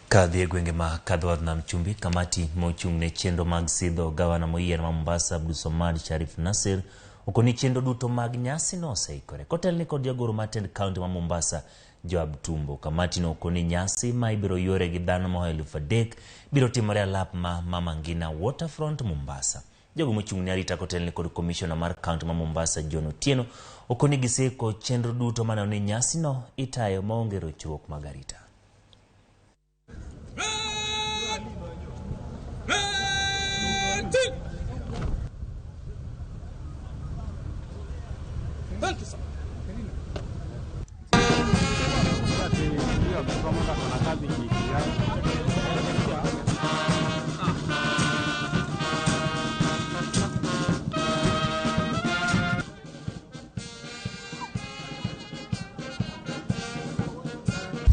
Kadhi e gwenge ma kadhwadh nam chumbi, kamati mochung' ne chenro mag Sidho Gavana moyier ma Mombasa Abdulswamad Sharif Nassir okoni chenro duto mag nyasi no oseikore. Kotelni kod jagoro matend kaunti ma Mombasa Joab Tumbo, kamati no okoni nyasi ma ibiro yore gi dhano ma 3,000 biro timore alap ma Mama Ngina Waterfront Mombasa. Jogo mochung' ne arita kotelni kod komishona mar kaunti ma Mombasa John Otieno okoni giseko chenro duto maneno ni nyasi no itayo maonge rochruok mag arita.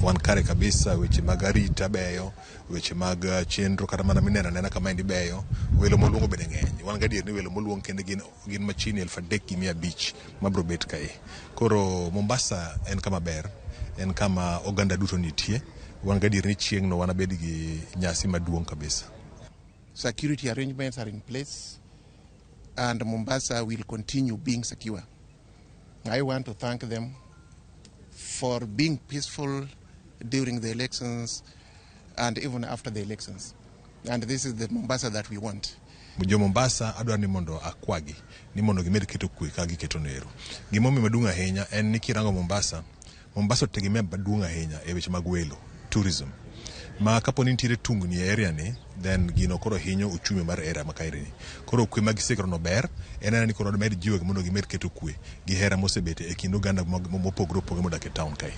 Wan kare kabisa, weche mag arita beyo, weche mag chenro kata mana mineno nena kama indi beyo, welo moluongo bende ng'eny. Wan gadier ni welo moluong kende gin machini 3,500 mabro bet kae. Koro Mombasa en kama ber, en kama oganda duto nitie. Wan gadier ni chieng' no wan abed gi nyasi maduong' kabisa. Security arrangements are in place and Mombasa will continue being secure. I want to thank them for being peaceful during the elections and even after the elections. And this is the Mombasa that we want. Jo Mombasa adwaro ni mondo akwagi ni mondo gimed keto kwe ka giketo nero. Gimomiyo maduong' ahinya en ni kirango Mombasa otegemea maduong' ahinya e weche mag welo, tourism. Ma kapo ni nitiere tungni e area ni, then gino koro hinyo uchumi mar area makaire ni. Koro kwe magisekro no ber, enana ni koro med jiwo mondo gimed keto kwe gi hera mosebete e kind oganda mopogore opogore modak e town kae.